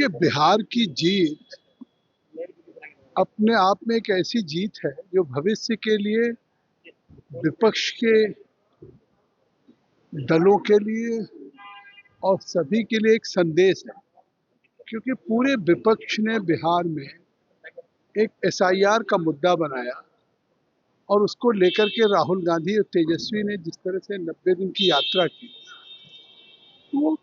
देखिए, बिहार की जीत अपने आप में एक ऐसी जीत है जो भविष्य के लिए विपक्ष के दलों के लिए और सभी के लिए एक संदेश है, क्योंकि पूरे विपक्ष ने बिहार में एक एसआईआर का मुद्दा बनाया और उसको लेकर के राहुल गांधी और तेजस्वी ने जिस तरह से 90 दिन की यात्रा की, तो वो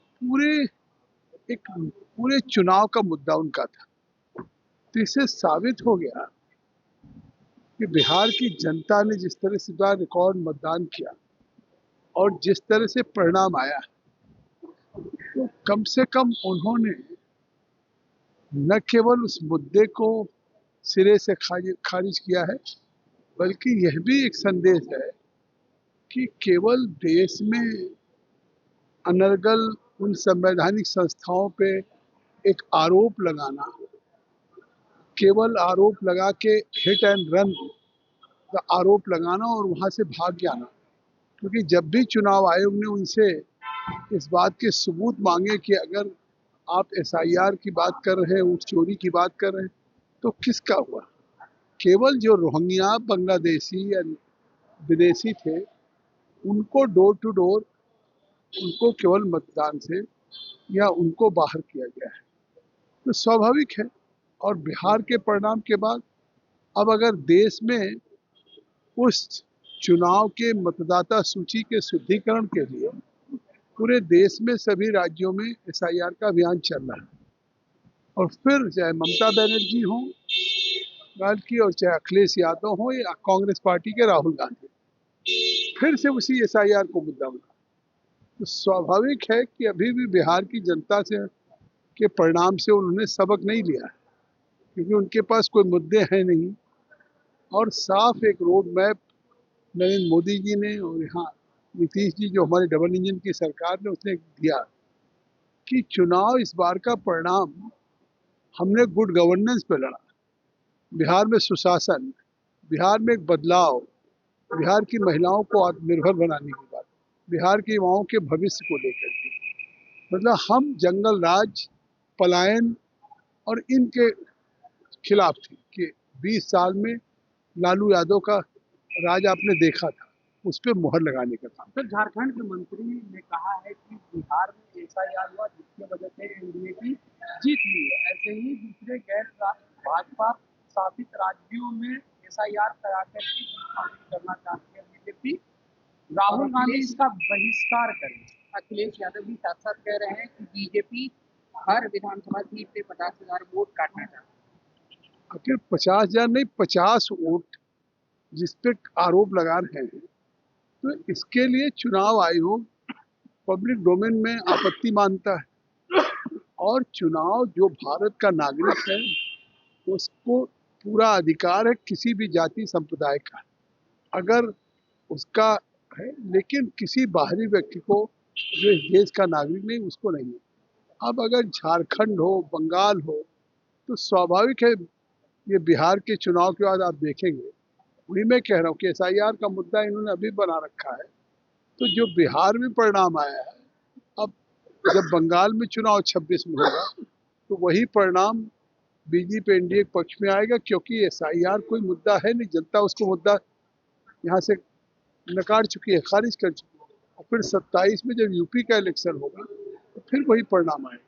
पूरे चुनाव का मुद्दा उनका था। तो इससे साबित हो गया कि बिहार की जनता ने जिस तरह से रिकॉर्ड मतदान किया और जिस तरह से परिणाम आया, तो कम से कम उन्होंने न केवल उस मुद्दे को सिरे से खारिज किया है, बल्कि यह भी एक संदेश है कि केवल देश में अनर्गल उन संवैधानिक संस्थाओं पे एक आरोप लगाना, केवल आरोप लगा के हिट एंड रन का आरोप लगाना और वहां से भाग जाना, क्योंकि जब भी चुनाव आयोग ने उनसे इस बात के सबूत मांगे कि अगर आप एसआईआर की बात कर रहे हैं, ऊँट चोरी की बात कर रहे हैं, तो किसका हुआ? केवल जो रोहिंग्या बांग्लादेशी या विदेशी थे, उनको डोर टू डोर, उनको केवल मतदान से या उनको बाहर किया गया है। तो स्वाभाविक है। और बिहार के परिणाम के बाद अब अगर देश में उस चुनाव के मतदाता सूची के शुद्धिकरण के लिए पूरे देश में सभी राज्यों में एसआईआर का अभियान चल रहा है, और फिर चाहे ममता बनर्जी हो गाल की और चाहे अखिलेश यादव हो या कांग्रेस पार्टी के राहुल गांधी, फिर से उसी एसआईआर को मुद्दा बना, तो स्वाभाविक है कि अभी भी बिहार की जनता से के परिणाम से उन्होंने सबक नहीं लिया है, क्योंकि उनके पास कोई मुद्दे हैं नहीं और साफ एक रोड मैप नरेंद्र मोदी जी ने और यहाँ नीतीश जी जो हमारे डबल इंजन की सरकार ने उसने दिया कि चुनाव इस बार का परिणाम हमने गुड गवर्नेंस पे लड़ा, बिहार में सुशासन, बिहार में एक बदलाव, बिहार की महिलाओं को आत्मनिर्भर बनाने की बात, बिहार के युवाओं के भविष्य को लेकर के, मतलब हम जंगल राज, पलायन और इनके खिलाफ थे कि 20 साल में लालू यादव का राज आपने देखा था, उस पर मुहर लगाने का काम। सर, झारखंड के मंत्री ने कहा है कि बिहार में एसआईआर हुआ जिसकी वजह से एनडीए की जीत हुई है। ऐसे ही दूसरे गैर भाजपा शासित राज्यों में एसआईआर कराकर के जीत हासिल करना चाहती है बीजेपी। राहुल गांधी इसका बहिष्कार करें। अखिलेश यादव भी साथ साथ कह रहे हैं कि बीजेपी हर विधानसभा सीट पे 50,000 वोट काटना चाहती है। आखिर 50,000 नहीं, 50 वोट जिस पे आरोप लगा रहे हैं, तो इसके लिए चुनाव आयोग पब्लिक डोमेन में आपत्ति मानता है, और चुनाव जो भारत का नागरिक है उसको पूरा अधिकार है किसी भी जाति संप्रदाय का, अगर उसका है, लेकिन किसी बाहरी व्यक्ति को जो इस देश का नागरिक नहीं उसको नहीं है। अब अगर झारखंड हो, बंगाल हो, तो स्वाभाविक है ये बिहार के चुनाव के बाद आप देखेंगे, वही मैं कह रहा हूँ कि एसआईआर का मुद्दा इन्होंने अभी बना रखा है। तो जो बिहार में परिणाम आया है, अब जब बंगाल में चुनाव 26 में होगा तो वही परिणाम बीजेपी एनडीए के पक्ष में आएगा, क्योंकि एसआईआर कोई मुद्दा है नहीं, जनता उसको मुद्दा यहाँ से नकार चुकी है, खारिज कर चुकी है। और फिर 27 में जब यूपी का इलेक्शन होगा तो फिर वही परिणाम आएगा।